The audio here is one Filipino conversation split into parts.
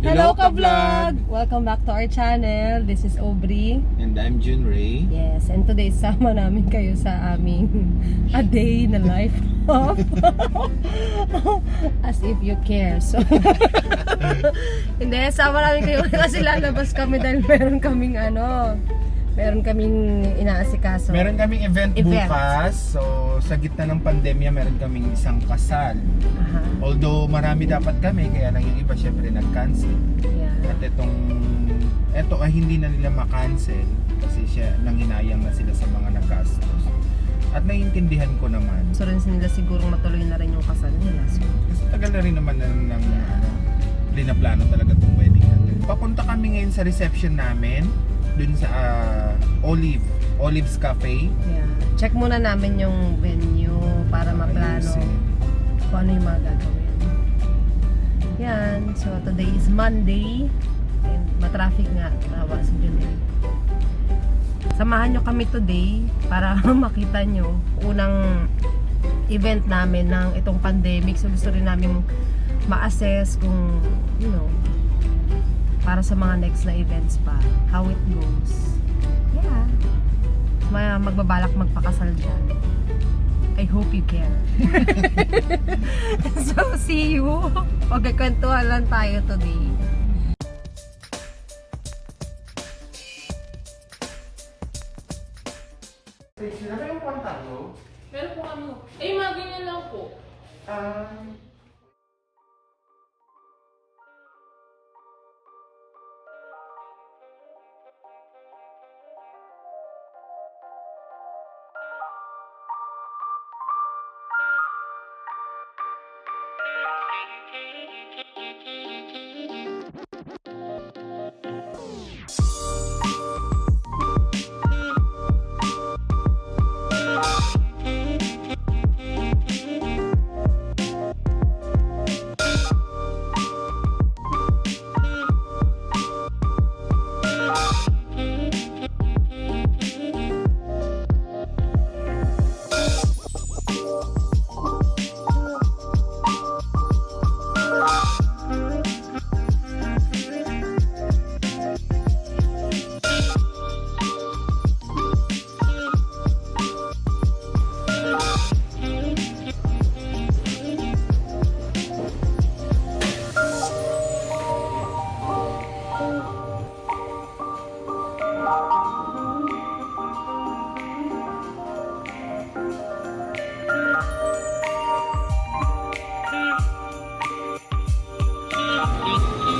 Hello ka-vlog! Welcome back to our channel. This is Aubrey. And I'm Jun Ray. Yes, and today sama namin kayo sa aming a day na life of as if you care. So, hindi, sama namin kayo kasi lalabas kami dahil meron kaming inaasikaso. Meron kaming event bukas. So, sa gitna ng pandemya, meron kaming isang kasal. Although marami dapat kami, kaya lang yung iba syempre nag-cancel. Yeah. At eto ay hindi na nila ma-cancel kasi nanghinayang na sila sa mga nagastos. At naiintindihan ko naman. So rin nila siguro matuloy na rin yung kasal nila. So, kasi tagal na rin naman ng plano talaga itong wedding natin. Papunta kami ngayon sa reception namin dun sa Olive's Cafe. Yeah. Check muna namin yung venue para maplano kung ano yung mga gagawin. Yan. So today is Monday and matraffic nga. Tawa si Junel. Samahan nyo kami today para makita nyo unang event namin ng itong pandemic. So gusto rin namin ma-assess kung para sa mga next na events pa, how it goes. Yeah. Magbabalak magpakasal dyan. I hope you can. So, see you. Okay, kwentuhan lang tayo today. Sino kayong kontago? Meron po kami. Eh, mga ganyan lang po.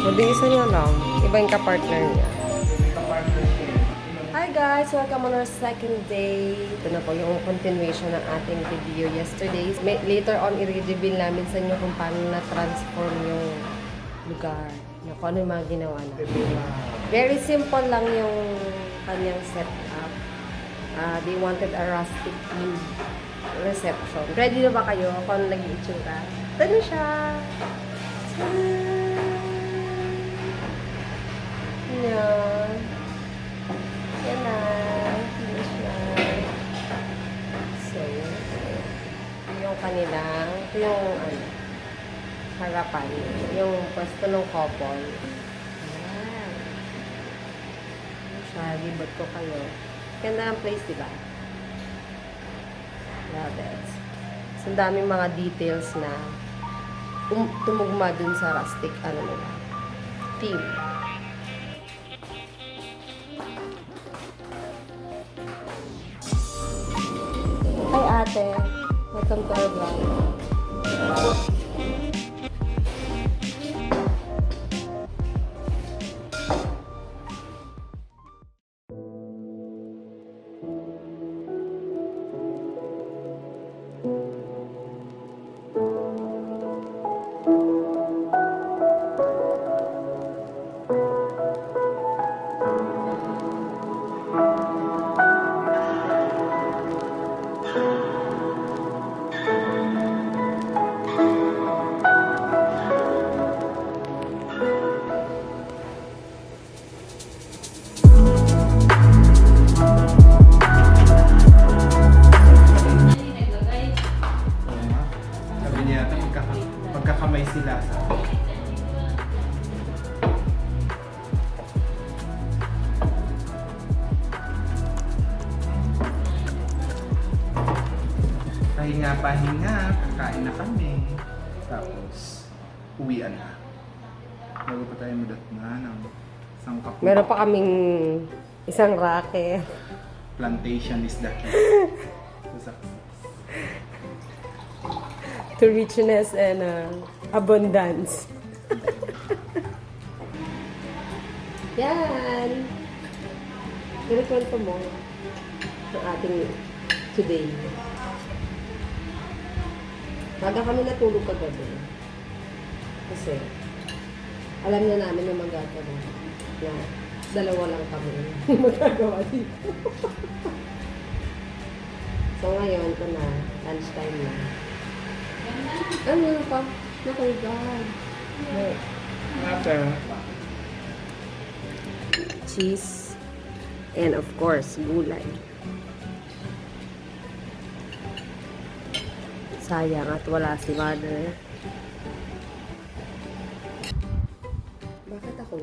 Mag-iisa niya lang. Iba yung ka-partner niya. Hi guys! Welcome on our second day. Ito na po yung continuation ng ating video yesterday. Later on, i-reveal namin sa inyo kung paano na-transform yung lugar. Kung ano yung mga ginawa na. Very simple lang yung kanyang setup. They wanted a rustic-themed reception. Ready na ba kayo kung ano naging itsura? Ito na siya! Yan. Yan na. Finish na. So, ito yung kanilang, ito yung harapan. Yung pwesto ng couple. Yan. Siya, libot ko kayo. Ganda ng place, diba? Love it. So, ang daming mga details na tumugma dun sa rustic, theme. Hi ate, welcome to our vlog. papahinga, kakain na kami. Tapos, uwian na. Bago pa tayo madatna ng isang kapag. Meron pa kaming isang racket. Plantation is the key. So, success. To richness and abundance. Yan! Kwento mo ng ating today. Baga kami natulog kagabi. Kasi, alam na namin na magagawa na dalawa lang kami magagawa dito. So ngayon, ito na, lunchtime na. Ano pa? Oh God. Cheese. And of course, gulay. Sayang at wala si mother. Bakit ako?